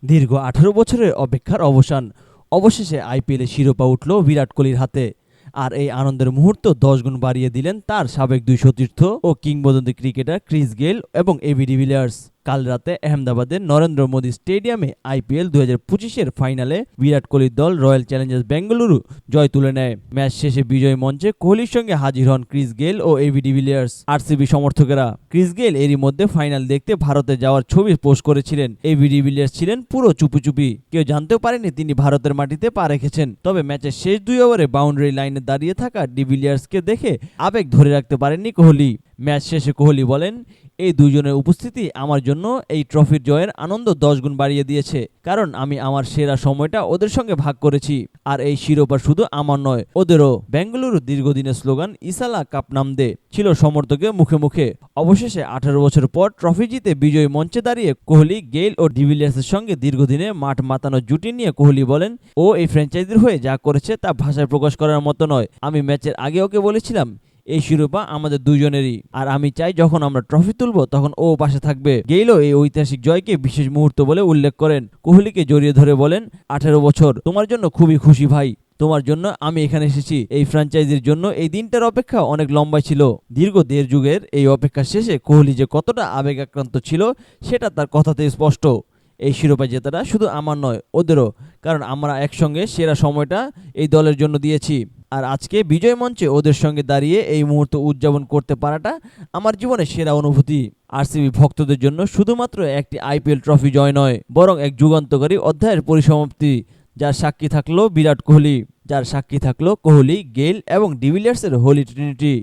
দীর্ঘ ১৮ বছরের অপেক্ষার অবসান। অবশেষে আইপিএলে শিরোপা উঠল বিরাট কোহলির হাতে। আর এই আনন্দের মুহূর্ত ১০ গুণ বাড়িয়ে দিলেন তার সাবেক দুই সতীর্থ ও কিংবদন্তি ক্রিকেটার ক্রিস গেইল এবং এবি ডিভিলিয়ার্স। কাল রাতে আহমেদাবাদের নরেন্দ্র মোদী স্টেডিয়ামে আইপিএল ২০২৫-এর ফাইনালে বিরাট কোহলির দল রয়্যাল চ্যালেঞ্জার্স বেঙ্গালুরু জয় তুলে নেয়। ম্যাচ শেষে বিজয় মঞ্চে কোহলির সঙ্গে হাজির হন ক্রিস গেইল ও এবি ডিভিলিয়ার্স। আরসিবি সমর্থকেরা। ক্রিস গেইল এরই মধ্যে ফাইনাল দেখতে ভারতে যাওয়ার ছবি পোস্ট করেছিলেন। এবি ডিভিলিয়ার্স ছিলেন পুরো চুপি। কেউ জানতেও পারেনি তিনি ভারতের মাটিতে পা রেখেছেন। তবে ম্যাচের শেষ ২ ওভারে বাউন্ডারি লাইনে দাঁড়িয়ে থাকা ডিভিলিয়ার্সকে দেখে আবেগ ধরে রাখতে পারেননি কোহলি। ম্যাচ শেষে কোহলি বলেন, এই দুজনের উপস্থিতি আমার জন্য এই ট্রফির জয়ের আনন্দ ১০ গুণ বাড়িয়ে দিয়েছে, কারণ আমি আমার সেরা সময়টা ওদের সঙ্গে ভাগ করেছি। আর এই শিরোপা শুধু আমার নয়, ওদেরও। বেঙ্গালুরু দীর্ঘদিনের স্লোগান ইসালা কাপ নামদে ছিল সমর্থকের মুখে মুখে। অবশেষে ১৮ বছর পর ট্রফি জিতে বিজয়ী মঞ্চে দাঁড়িয়ে কোহলি, গেইল ও ডিভিলিয়ার্সের সঙ্গে দীর্ঘদিনে মাঠ মাতানো জুটি নিয়ে কোহলি বলেন, ও এই ফ্র্যাঞ্চাইজির হয়ে যা করেছে তা ভাষায় প্রকাশ করার মতো নয়। আমি ম্যাচের আগে ওকে বলেছিলাম এই শিরোপা আমাদের দুজনেরই, আর আমি চাই যখন আমরা ট্রফি তুলব তখন ও পাশে থাকবে। গেইলও এই ঐতিহাসিক জয়কে বিশেষ মুহূর্ত বলে উল্লেখ করেন। কোহলিকে জড়িয়ে ধরে বলেন, ১৮ বছর তোমার জন্য খুবই খুশি ভাই, তোমার জন্য আমি এখানে এসেছি। এই ফ্র্যাঞ্চাইজির জন্য এই দিনটার অপেক্ষা অনেক লম্বা ছিল। দীর্ঘ ১.৫ যুগের এই অপেক্ষা শেষে কোহলি যে কতটা আবেগাক্রান্ত ছিল সেটা তার কথাতেই স্পষ্ট। এই শিরোপা জেতাটা শুধু আমার নয়, ওদেরও, কারণ আমরা একসঙ্গে সেরা সময়টা এই দলের জন্য দিয়েছি। আর আজকে বিজয় মঞ্চে ওদের সঙ্গে দাঁড়িয়ে এই মুহূর্ত উদযাপন করতে পারাটা আমার জীবনের সেরা অনুভূতি। আরসিবি ভক্তদের জন্য শুধুমাত্র একটি আইপিএল ট্রফি জয় নয়, বরং এক যুগান্তকারী অধ্যায়ের পরিসমাপ্তি, যার সাক্ষী থাকলো বিরাট কোহলি, যার সাক্ষী থাকলো কোহলি, গেইল এবং ডিভিলিয়ার্সের হোলি ট্রিনিটি।